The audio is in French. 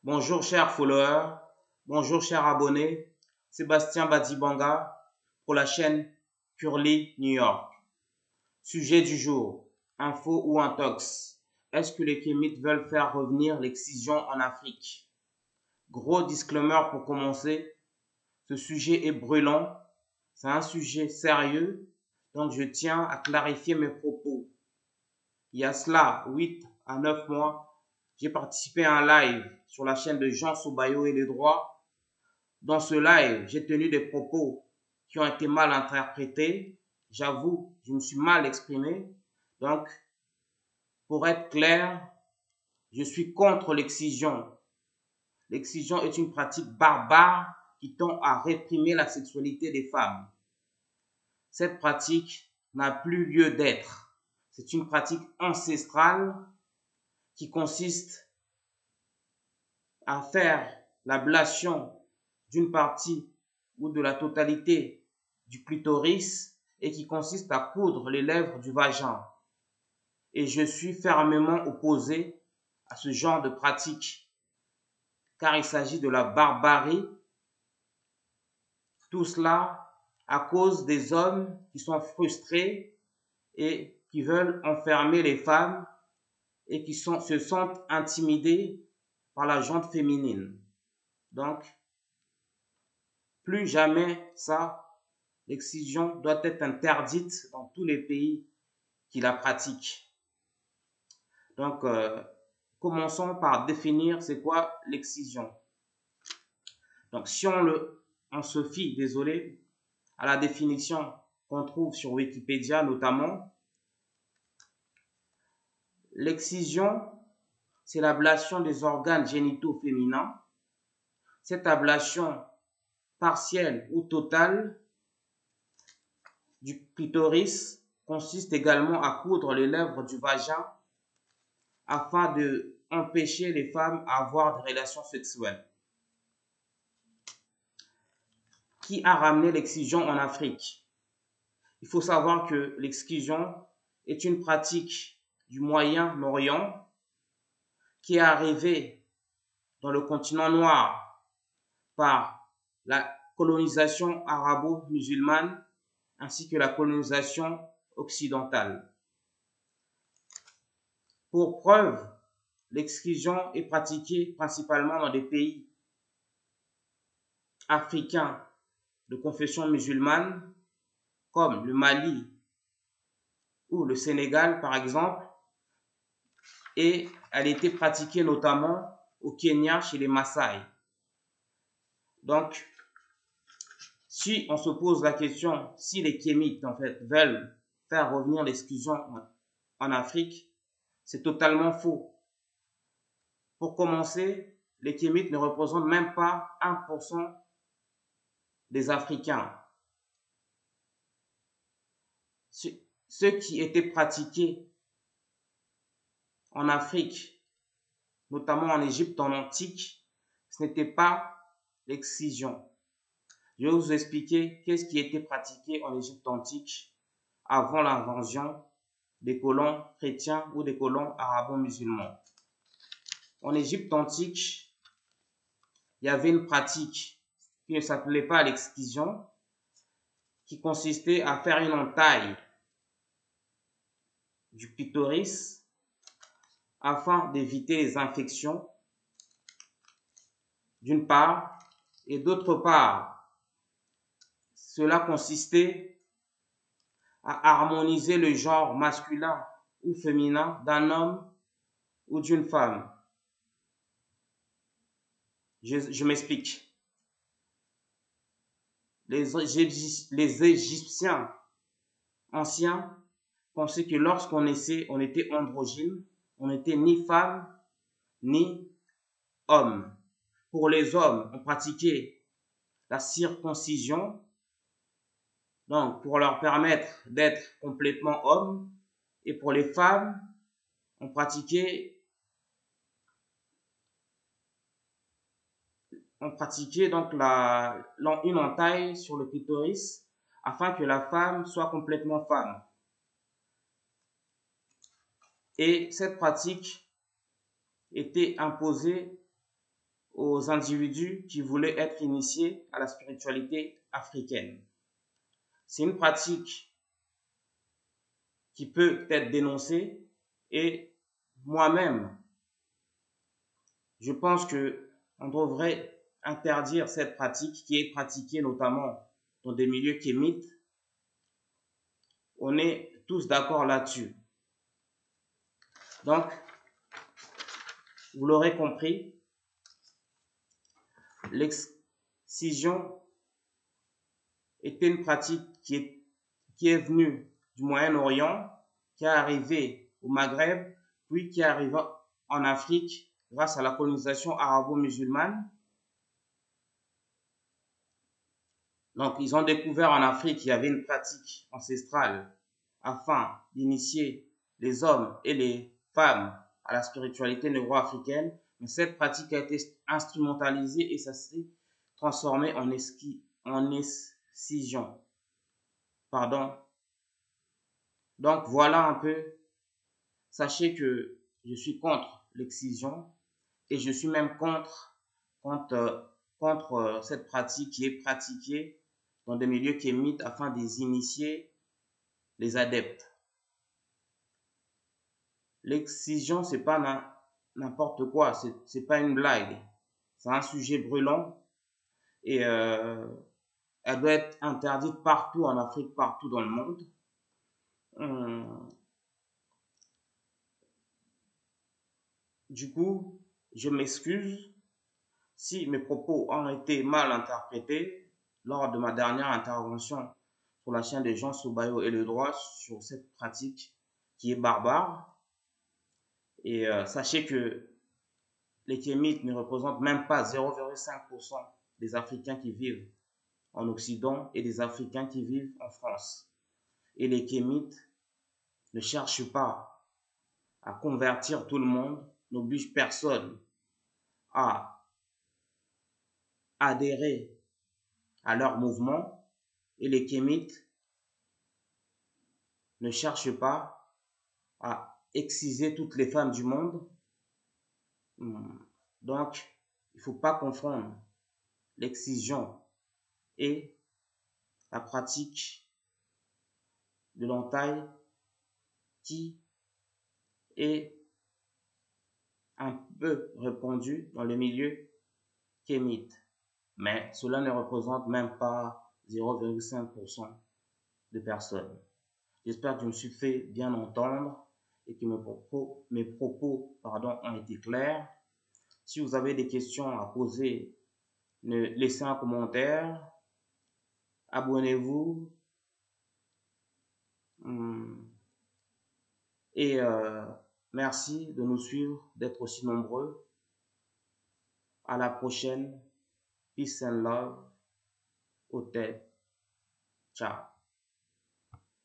Bonjour chers followers, bonjour chers abonnés, Sébastien Badibanga pour la chaîne Curly New York. Sujet du jour, info ou intox. Est-ce que les kémites veulent faire revenir l'excision en Afrique? Gros disclaimer pour commencer, ce sujet est brûlant, c'est un sujet sérieux, donc je tiens à clarifier mes propos. Il y a cela 8 à 9 mois, j'ai participé à un live sur la chaîne de Jean Soubayo et les droits. Dans ce live, j'ai tenu des propos qui ont été mal interprétés. J'avoue, je me suis mal exprimé. Donc, pour être clair, je suis contre l'excision. L'excision est une pratique barbare qui tend à réprimer la sexualité des femmes. Cette pratique n'a plus lieu d'être. C'est une pratique ancestrale qui consiste à faire l'ablation d'une partie ou de la totalité du clitoris et qui consiste à coudre les lèvres du vagin. Et je suis fermement opposé à ce genre de pratique car il s'agit de la barbarie. Tout cela à cause des hommes qui sont frustrés et qui veulent enfermer les femmes et qui se sentent intimidés par la gente féminine. Donc, plus jamais ça, l'excision doit être interdite dans tous les pays qui la pratiquent. Donc, commençons par définir c'est quoi l'excision. Donc, si on se fie, désolé, à la définition qu'on trouve sur Wikipédia notamment, l'excision, c'est l'ablation des organes génitaux féminins. Cette ablation partielle ou totale du clitoris consiste également à coudre les lèvres du vagin afin de empêcher les femmes à avoir des relations sexuelles. Qui a ramené l'excision en Afrique? Il faut savoir que l'excision est une pratique du Moyen-Orient qui est arrivée dans le continent noir par la colonisation arabo-musulmane ainsi que la colonisation occidentale. Pour preuve, l'excision est pratiquée principalement dans des pays africains de confession musulmane comme le Mali ou le Sénégal par exemple, et elle était pratiquée notamment au Kenya chez les Maasai. Donc, si on se pose la question si les kémites en fait veulent faire revenir l'excision en Afrique, c'est totalement faux. Pour commencer, les kémites ne représentent même pas 1% des Africains. Ce qui était pratiqué en Afrique, notamment en Égypte en antique, ce n'était pas l'excision. Je vais vous expliquer qu'est-ce qui était pratiqué en Égypte antique avant l'invention des colons chrétiens ou des colons arabo-musulmans. En Égypte antique, il y avait une pratique qui ne s'appelait pas l'excision, qui consistait à faire une entaille du clitoris afin d'éviter les infections, d'une part, et d'autre part, cela consistait à harmoniser le genre masculin ou féminin d'un homme ou d'une femme. Je m'explique. Les Égyptiens anciens pensaient que lorsqu'on était androgyne, on n'était ni femme ni homme. Pour les hommes, on pratiquait la circoncision, donc pour leur permettre d'être complètement hommes, et pour les femmes, on pratiquait donc une entaille sur le clitoris afin que la femme soit complètement femme. Et cette pratique était imposée aux individus qui voulaient être initiés à la spiritualité africaine. C'est une pratique qui peut être dénoncée et moi-même, je pense que on devrait interdire cette pratique qui est pratiquée notamment dans des milieux kémites. On est tous d'accord là-dessus. Donc, vous l'aurez compris, l'excision était une pratique qui est venue du Moyen-Orient, qui est arrivée au Maghreb, puis qui est arrivée en Afrique grâce à la colonisation arabo-musulmane. Donc, ils ont découvert en Afrique qu'il y avait une pratique ancestrale afin d'initier les hommes et les femmes à la spiritualité négro-africaine. Mais cette pratique a été instrumentalisée et ça s'est transformé en excision. Pardon. Donc, voilà un peu. Sachez que je suis contre l'excision et je suis même contre cette pratique qui est pratiquée dans des milieux kémites afin d'initier les adeptes. L'excision, c'est pas n'importe quoi, c'est pas une blague. C'est un sujet brûlant et elle doit être interdite partout en Afrique, partout dans le monde. Du coup, je m'excuse si mes propos ont été mal interprétés lors de ma dernière intervention sur la chaîne des Jean Soubayo et le droit sur cette pratique qui est barbare. Et sachez que les kémites ne représentent même pas 0,5% des Africains qui vivent en Occident et des Africains qui vivent en France. Et les kémites ne cherchent pas à convertir tout le monde, n'obligent personne à adhérer à leur mouvement. Et les kémites ne cherchent pas à exciser toutes les femmes du monde. Donc, il ne faut pas confondre l'excision et la pratique de l'entaille qui est un peu répandue dans les milieux kémites. Mais cela ne représente même pas 0,5% de personnes. J'espère que je me suis fait bien entendre et que mes propos ont été clairs. Si vous avez des questions à poser, laissez un commentaire. Abonnez-vous. Et merci de nous suivre, d'être aussi nombreux. À la prochaine. Peace and love. Au tête. Ciao.